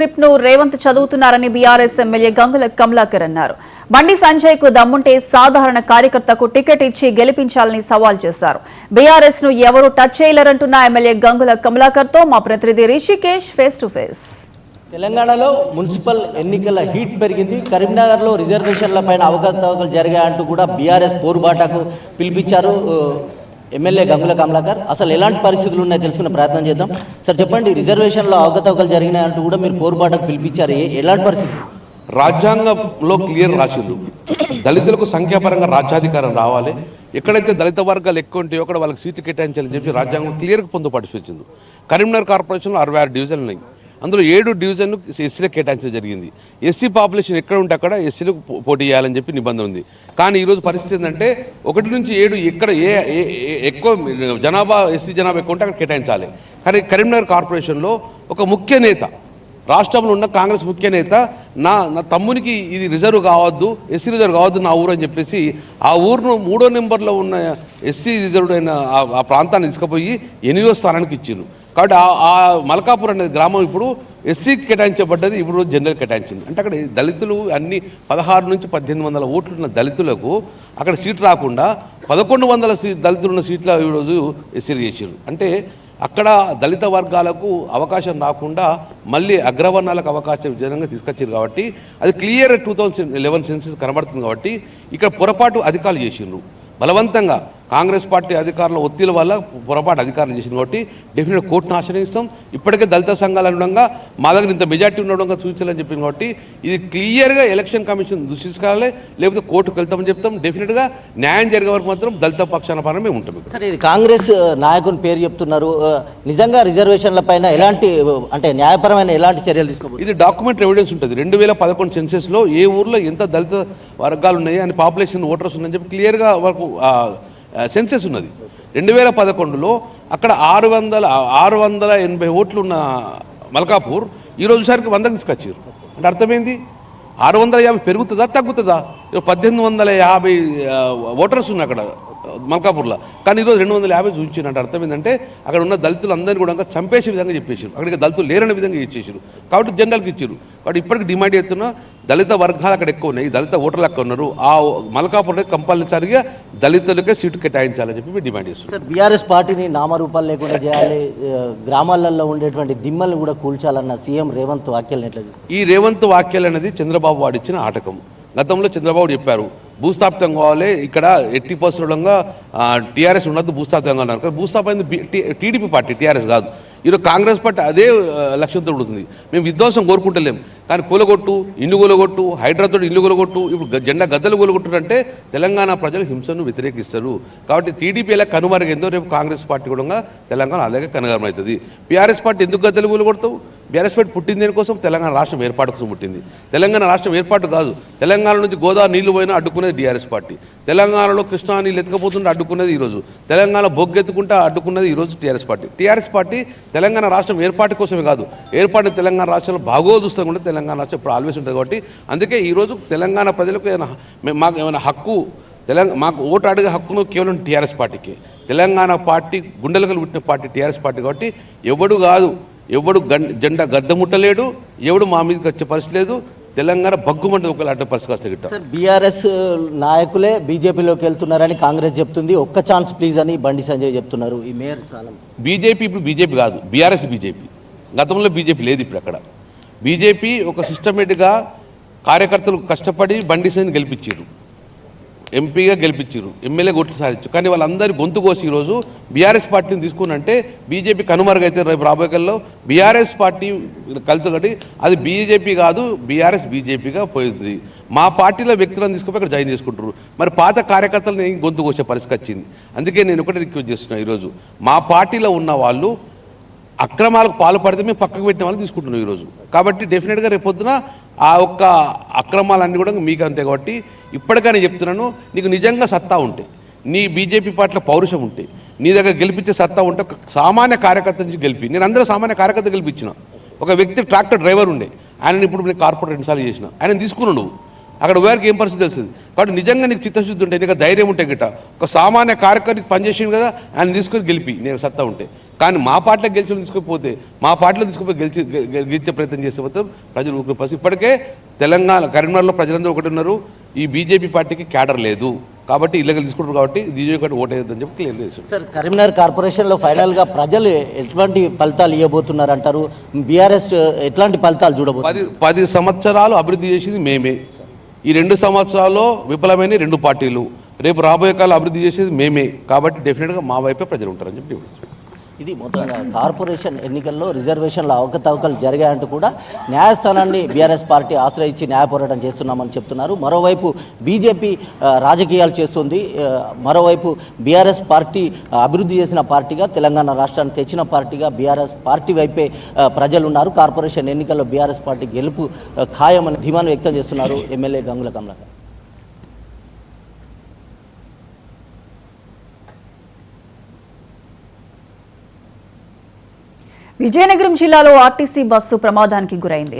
Script ను Revanth చదువుతున్నారని BRS MLA Gangula Kamalakar అన్నారు. బండి సంజయ్ కు దమ్ముంటే సాధారణ కార్యకర్తకు టికెట్ ఇచ్చి గెలిపించాలని సవాల్ చేశారు. బీఆర్ఎస్ ను ఎవరూ టచ్ చేయలేరంటున్న ఎమ్మెల్యే గంగుల కమలాకర్ తో మా ప్రతినిధి రిషికేష్ ఫేస్ టు ఫేస్. తెలంగాణలో మున్సిపల్ ఎన్నికల హీట్ పెరిగింది. కరీంనగర్లో రిజర్వేషన్ల పైన అవకతవకలు జరిగాయంటూ కూడా బీఆర్ఎస్ పోరుబాటకు పిలిపించారు ఎమ్మెల్యే గంగుల కమలాకర్. అసలు ఎలాంటి పరిస్థితులు ఉన్నాయో తెలుసుకునే ప్రయత్నం చేద్దాం. సార్ చెప్పండి, రిజర్వేషన్లో అవకతవకలు జరిగినాయంటూ కూడా మీరు పోరుబాటకు పిలిపించారు, ఎలాంటి పరిస్థితులు? రాజ్యాంగంలో క్లియర్ రాసిండు, దళితులకు సంఖ్యాపరంగా రాజ్యాధికారం రావాలి, ఎక్కడైతే దళిత వర్గాలు ఎక్కువ ఉంటాయో అక్కడ వాళ్ళకి సీట్లు కేటాయించాలని చెప్పి రాజ్యాంగం క్లియర్గా పొందుపరిచింది. కరీంనగర్ కార్పొరేషన్లో 66 డివిజన్లు ఉన్నాయి. అందులో 7 డివిజన్లు ఎస్సీలకు కేటాయించడం జరిగింది. ఎస్సీ పాపులేషన్ ఎక్కడ ఉంటే అక్కడ ఎస్సీలకు పోటీ చేయాలని చెప్పి నిబంధన ఉంది. కానీ ఈరోజు పరిస్థితి ఏంటంటే 1 నుంచి 7 ఎక్కడ ఎక్కువ జనాభా ఎస్సీ జనాభా ఎక్కువ ఉంటే అక్కడ కేటాయించాలి. కానీ కరీంనగర్ కార్పొరేషన్లో ఒక ముఖ్య నేత, రాష్ట్రంలో ఉన్న కాంగ్రెస్ ముఖ్య నేత నా తమ్మునికి ఇది రిజర్వ్ కావద్దు, ఎస్సీ రిజర్వ్ కావద్దు నా ఊరు అని చెప్పేసి ఆ ఊరును 3వ నెంబర్లో ఉన్న ఎస్సీ రిజర్వ్డ్ అయిన ఆ ప్రాంతాన్ని తీసుకుపోయి 8వ స్థానానికి ఇచ్చిండ్రు. కాబట్టి ఆ మల్కాపూర్ అనే గ్రామం ఇప్పుడు ఎస్సీకి కేటాయించబడ్డది, ఇప్పుడు జనరల్ కేటాయించింది. అంటే అక్కడ దళితులు అన్ని 16 నుంచి 1800 ఓట్లున్న దళితులకు అక్కడ సీట్ రాకుండా 1100 దళితులున్న సీట్ల ఈరోజు ఎస్సీలు చేసారు. అంటే అక్కడ దళిత వర్గాలకు అవకాశం రాకుండా మళ్ళీ అగ్రవర్ణాలకు అవకాశం విధంగా తీసుకొచ్చారు. కాబట్టి అది క్లియర్ 2011 సెన్సెస్ కనబడుతుంది. కాబట్టి ఇక్కడ పొరపాటు అధికారులు చేసిండ్రు, బలవంతంగా కాంగ్రెస్ పార్టీ అధికారుల ఒత్తిడి వల్ల పొరపాటు అధికారులు చేసింది. కాబట్టి డెఫినెట్ కోర్టును ఆశ్రయిస్తాం. ఇప్పటికే దళిత సంఘాలు ఉండగా మా దగ్గర ఇంత మెజార్టీ ఉండడంగా సూచించాలని చెప్పింది. కాబట్టి ఇది క్లియర్గా ఎలక్షన్ కమిషన్ దృష్టించాలి, లేకపోతే కోర్టుకు వెళ్తామని చెప్తాం. డెఫినెట్గా న్యాయం జరిగే వరకు మాత్రం దళిత పక్షాన పరంగా మేము ఉంటాం. సరే, ఇది కాంగ్రెస్ నాయకుని పేరు చెప్తున్నారు, నిజంగా రిజర్వేషన్ల పైన ఎలాంటి అంటే న్యాయపరమైన ఎలాంటి చర్యలు తీసుకోవాలి? ఇది డాక్యుమెంట్ ఎవిడెన్స్ ఉంటుంది. 2011 సెన్సెస్లో ఏ ఊర్లో ఎంత దళిత వర్గాలు ఉన్నాయి అని పాపులేషన్ ఓటర్స్ ఉందని చెప్పి క్లియర్గా వరకు సెన్సెస్ ఉన్నది. 2011లో అక్కడ 680 ఓట్లు ఉన్న మల్కాపూర్ ఈరోజుసారికి 100కి తీసుకొచ్చారు. అంటే అర్థమైంది, 650 పెరుగుతుందా తగ్గుతుందా? 1850 ఓటర్స్ ఉన్నాయి అక్కడ మల్కాపూర్లో, కానీ ఈరోజు 250 చూపించారు. అంటే అర్థం ఏంటంటే అక్కడ ఉన్న దళితులు అందరినీ కూడా చంపేసే విధంగా చెప్పేసారు, అక్కడికి దళితులు లేరనే విధంగా ఇచ్చేసారు. కాబట్టి జనరల్కి ఇచ్చారు. కాబట్టి ఇప్పటికి డిమాండ్ చేస్తున్నా దళిత వర్గాలు అక్కడ ఎక్కువ ఉన్నాయి, దళిత ఓటర్లు అక్కడ ఉన్నారు. ఆ మల్కాపూర్లో కంపల్సరిగా దళితులకే సీటు కేటాయించాలని చెప్పి మేము డిమాండ్ చేస్తున్నాం. సార్, బీఆర్ఎస్ పార్టీని నామరూపాలు లేకుండా చేయాలి, గ్రామాలలో ఉండేటువంటి దిమ్మల్ని కూడా కూల్చాలన్న సీఎం రేవంత్ వ్యాఖ్యలు ఎట్లా? ఈ రేవంత్ వ్యాఖ్యలు అనేది చంద్రబాబు వాడిచ్చిన ఆటకం. గతంలో చంద్రబాబు చెప్పారు భూస్థాపితం కావాలి, ఇక్కడ 80% టీఆర్ఎస్ ఉండదు, భూస్థాపితంగా ఉన్నారు. కానీ భూస్థాపన టీడీపీ పార్టీ, టీఆర్ఎస్ కాదు. ఈరోజు కాంగ్రెస్ పార్టీ అదే లక్ష్యంతో ఉంటుంది. మేము విధ్వంసం కోరుకుంటలేం, కానీ కూలగొట్టు, ఇల్లు కూలగొట్టు, హైడ్రాతో ఇల్లు కూలగొట్టు, ఇప్పుడు జెండా గద్దలు కూలగొట్టు తెలంగాణ ప్రజలు హింసను వ్యతిరేకిస్తారు. కాబట్టి టీడీపీ ఎలా కనుమరుగైందో రేపు కాంగ్రెస్ పార్టీ కూడా తెలంగాణ అలాగే కనుమరుగవుతుంది. టీఆర్ఎస్ పార్టీ ఎందుకు గద్దలు కూలగొడతావు? బీఆర్ఎస్ పార్టీ పుట్టింది దేనికోసం? తెలంగాణ రాష్ట్రం ఏర్పాటు కోసం పుట్టింది. తెలంగాణ రాష్ట్రం ఏర్పాటు కాదు, తెలంగాణ నుంచి గోదావరి నీళ్లు పోయినా అడ్డుకునేది టీఆర్ఎస్ పార్టీ. తెలంగాణలో కృష్ణా నీళ్ళు ఎత్తుకపోతుంటే అడ్డుకునేది ఈరోజు, తెలంగాణ బొగ్గెత్తుకుంటే అడ్డుకున్నది ఈరోజు TRS party. TRS party Telangana రాష్ట్రం ఏర్పాటు కోసమే కాదు, ఏర్పాటు తెలంగాణ రాష్ట్రంలో బాగోదుస్తాం కూడా తెలంగాణ రాష్ట్రం ఇప్పుడు ఆల్వేస్ ఉంటుంది. కాబట్టి అందుకే ఈరోజు తెలంగాణ ప్రజలకు మాకు ఏమైనా హక్కు, మాకు ఓటు అడిగే హక్కును కేవలం టీఆర్ఎస్ పార్టీకి. తెలంగాణ పార్టీ గుండెలకు పుట్టిన పార్టీ టీఆర్ఎస్ పార్టీ. కాబట్టి ఎవడు కాదు, ఎవడు జెండా గద్ద ముట్టలేడు, ఎవడు మా మీదకి వచ్చే పరిస్థితి లేదు. తెలంగాణ బగ్గుమంటే ఒకవేళ అడ్డ పరిస్థితి వస్తే గిట్ట. బీఆర్ఎస్ నాయకులే బీజేపీలోకి వెళ్తున్నారని కాంగ్రెస్ చెప్తుంది, ఒక్క ఛాన్స్ ప్లీజ్ అని బండి సంజయ్ చెప్తున్నారు. ఈ మేయర్ స్థానం బీజేపీ ఇప్పుడు బీజేపీ కాదు, బీఆర్ఎస్ బీజేపీ. గతంలో బీజేపీ లేదు, ఇప్పుడు అక్కడ బీజేపీ ఒక సిస్టమేటిక్గా కార్యకర్తలు కష్టపడి బండి సంజయ్ గెలిపించారు, ఎంపీగా గెలిపించారు, ఎమ్మెల్యే ఓట్లు సాధించారు. కానీ వాళ్ళందరి గొంతు కోసి ఈరోజు బీఆర్ఎస్ పార్టీని తీసుకున్నంటే బీజేపీ కనుమరుగైతే రేపు రాబోయేలో బీఆర్ఎస్ పార్టీ కలుతుగట్టి అది బీజేపీ కాదు, బీఆర్ఎస్ బీజేపీగా పోయింది. మా పార్టీలో వ్యక్తులను తీసుకుపోయి ఇక్కడ జాయిన్ చేసుకుంటారు. మరి పాత కార్యకర్తలను గొంతు కోసే పరిస్థితి వచ్చింది. అందుకే నేను ఒకటి రిక్వెస్ట్ చేస్తున్నాను, ఈరోజు మా పార్టీలో ఉన్న వాళ్ళు అక్రమాలకు పాల్పడితే మేము పక్కకు పెట్టిన వాళ్ళు తీసుకుంటున్నాం ఈరోజు. కాబట్టి డెఫినెట్గా రేపొద్దున ఆ ఒక్క అక్రమాలన్నీ కూడా మీకు అంతే. కాబట్టి ఇప్పటికైనా చెప్తున్నాను, నీకు నిజంగా సత్తా ఉంటే, నీ బీజేపీ పార్టీలో పౌరుషం ఉంటే, నీ దగ్గర గెలిపించే సత్తా ఉంటే ఒక సామాన్య కార్యకర్త నుంచి గెలిపి, నేను అందరూ సామాన్య కార్యకర్త గెలిపించిన. ఒక వ్యక్తి ట్రాక్టర్ డ్రైవర్ ఉండే, ఆయనని ఇప్పుడు నేను కార్పొరేట్ 2 సార్లు చేసిన, ఆయన తీసుకున్నాను. నువ్వు అక్కడ వారికి ఏం పరిస్థితి తెలుస్తుంది. కాబట్టి నిజంగా నీకు చిత్తశుద్ధి ఉంటే, నీకు ధైర్యం ఉంటే గిట్ట ఒక సామాన్య కార్యకర్తకి పనిచేసింది కదా, ఆయన తీసుకొని గెలిపి నేను సత్తా ఉంటే. కానీ మా పార్టీలో గెలిచి తీసుకుపోతే, మా పార్టీలో తీసుకుపోయి గెలిచే ప్రయత్నం చేస్తే మాత్రం ప్రజలు ఊరికి పరిస్థితి. ఇప్పటికే తెలంగాణ కరీంనగర్లో ప్రజలందరూ ఒకటి ఉన్నారు, ఈ బీజేపీ పార్టీకి క్యాడర్ లేదు కాబట్టి ఇళ్ళకి తీసుకుంటారు కాబట్టి బీజేపీ పార్టీ ఓటేయద్దని చెప్పి క్లియర్ చేశారు. సార్, కరీంనగర్ కార్పొరేషన్లో ఫైనల్గా ప్రజలు ఎటువంటి ఫలితాలు ఇవ్వబోతున్నారు అంటారు? బీఆర్ఎస్ ఎట్లాంటి ఫలితాలు చూడబోతున్నారు? 10 సంవత్సరాలు అభివృద్ధి చేసింది మేమే. ఈ 2 సంవత్సరాల్లో విఫలమైన 2 పార్టీలు. రేపు రాబోయే కాలం అభివృద్ధి చేసేది మేమే. కాబట్టి డెఫినెట్గా మా వైపే ప్రజలు ఉంటారని చెప్పి. ఇది మొత్తంగా కార్పొరేషన్ ఎన్నికల్లో రిజర్వేషన్ల అవకతవకలు జరిగాయంటూ కూడా న్యాయస్థానాన్ని బీఆర్ఎస్ పార్టీ ఆశ్రయించి న్యాయ పోరాటం చేస్తున్నామని చెప్తున్నారు. మరోవైపు బీజేపీ రాజకీయాలు చేస్తుంది, మరోవైపు బీఆర్ఎస్ పార్టీ అభివృద్ధి చేసిన పార్టీగా, తెలంగాణ రాష్ట్రాన్ని తెచ్చిన పార్టీగా బీఆర్ఎస్ పార్టీ వైపే ప్రజలు ఉన్నారు. కార్పొరేషన్ ఎన్నికల్లో బీఆర్ఎస్ పార్టీ గెలుపు ఖాయమని ధీమాను వ్యక్తం చేస్తున్నారు ఎమ్మెల్యే గంగుల కమలాకర్. విజయనగరం జిల్లాలో ఆర్టీసీ బస్సు ప్రమాదానికి గురైంది.